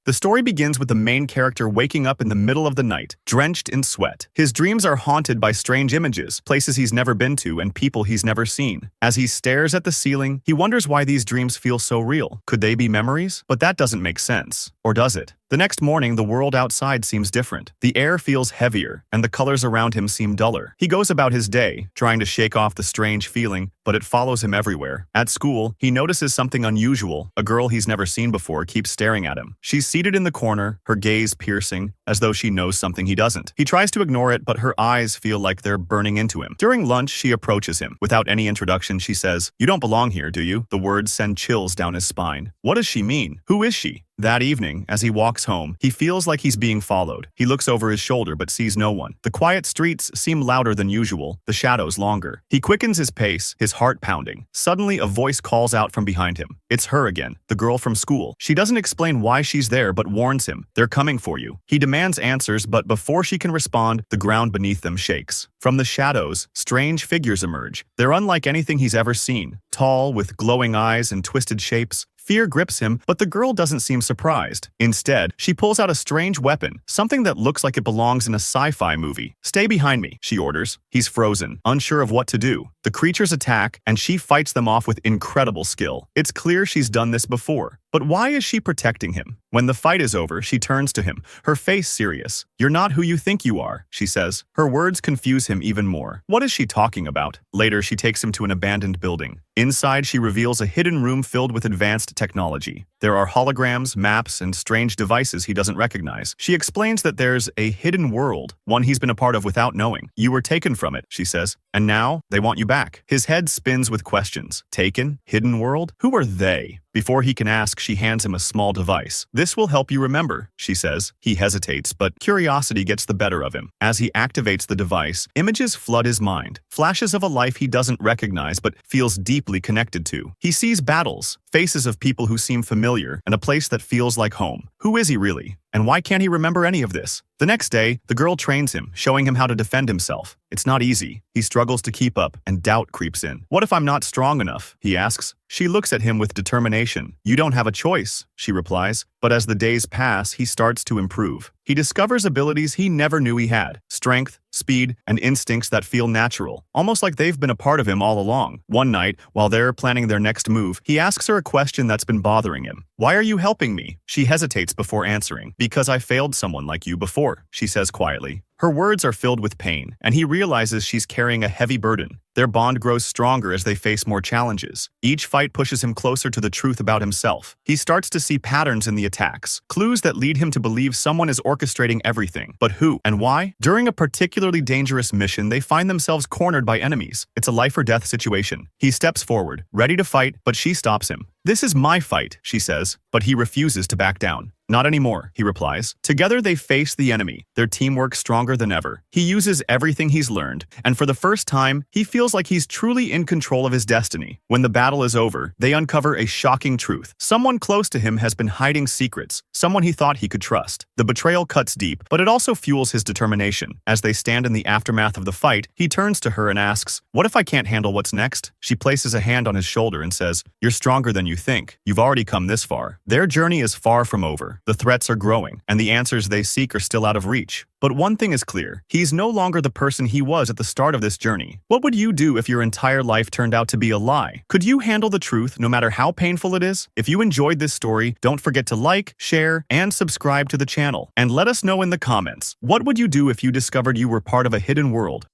The story begins with the main character waking up in the middle of the night, drenched in sweat. His dreams are haunted by strange images, places he's never been to, and people he's never seen. As he stares at the ceiling, he wonders why these dreams feel so real. Could they be memories? But that doesn't make sense. Or does it? The next morning, the world outside seems different. The air feels heavier, and the colors around him seem duller. He goes about his day, trying to shake off the strange feeling, but it follows him everywhere. At school, he notices something unusual. A girl he's never seen before keeps staring at him. She's seated in the corner, her gaze piercing, as though she knows something he doesn't. He tries to ignore it, but her eyes feel like they're burning into him. During lunch, she approaches him. Without any introduction, she says, "You don't belong here, do you?" The words send chills down his spine. What does she mean? Who is she? That evening, as he walks home, he feels like he's being followed. He looks over his shoulder but sees no one. The quiet streets seem louder than usual, the shadows longer. He quickens his pace, his heart pounding. Suddenly, a voice calls out from behind him. It's her again, the girl from school. She doesn't explain why she's there but warns him, "They're coming for you." He demands answers, but before she can respond, the ground beneath them shakes. From the shadows, strange figures emerge. They're unlike anything he's ever seen. Tall, with glowing eyes and twisted shapes. Fear grips him, but the girl doesn't seem surprised. Instead, she pulls out a strange weapon, something that looks like it belongs in a sci-fi movie. "Stay behind me," she orders. He's frozen, unsure of what to do. The creatures attack, and she fights them off with incredible skill. It's clear she's done this before. But why is she protecting him? When the fight is over, she turns to him, her face serious. "You're not who you think you are," she says. Her words confuse him even more. What is she talking about? Later, she takes him to an abandoned building. Inside, she reveals a hidden room filled with advanced technology. There are holograms, maps, and strange devices he doesn't recognize. She explains that there's a hidden world, one he's been a part of without knowing. "You were taken from it," she says, "and now they want you back." His head spins with questions. Taken? Hidden world? Who are they? Before he can ask, she hands him a small device. "This will help you remember," she says. He hesitates, but curiosity gets the better of him. As he activates the device, images flood his mind. Flashes of a life he doesn't recognize but feels deeply connected to. He sees battles, faces of people who seem familiar, and a place that feels like home. Who is he really? And why can't he remember any of this? The next day, the girl trains him, showing him how to defend himself. It's not easy. He struggles to keep up, and doubt creeps in. "What if I'm not strong enough?" he asks. She looks at him with determination. "You don't have a choice," she replies. But as the days pass, he starts to improve. He discovers abilities he never knew he had. Strength, speed, and instincts that feel natural, almost like they've been a part of him all along. One night, while they're planning their next move, he asks her a question that's been bothering him. "Why are you helping me?" She hesitates before answering. "Because I failed someone like you before," she says quietly. Her words are filled with pain, and he realizes she's carrying a heavy burden. Their bond grows stronger as they face more challenges. Each fight pushes him closer to the truth about himself. He starts to see patterns in the attacks, clues that lead him to believe someone is orchestrating everything. But who and why? During a particularly dangerous mission, they find themselves cornered by enemies. It's a life-or-death situation. He steps forward, ready to fight, but she stops him. "This is my fight," she says, but he refuses to back down. "Not anymore," he replies. Together they face the enemy, their teamwork stronger than ever. He uses everything he's learned, and for the first time, he feels like he's truly in control of his destiny. When the battle is over, they uncover a shocking truth. Someone close to him has been hiding secrets, someone he thought he could trust. The betrayal cuts deep, but it also fuels his determination. As they stand in the aftermath of the fight, he turns to her and asks, "What if I can't handle what's next?" She places a hand on his shoulder and says, "You're stronger than you think. You've already come this far." Their journey is far from over. The threats are growing, and the answers they seek are still out of reach. But one thing is clear, he's no longer the person he was at the start of this journey. What would you do if your entire life turned out to be a lie? Could you handle the truth no matter how painful it is? If you enjoyed this story, don't forget to like, share, and subscribe to the channel. And let us know in the comments, what would you do if you discovered you were part of a hidden world?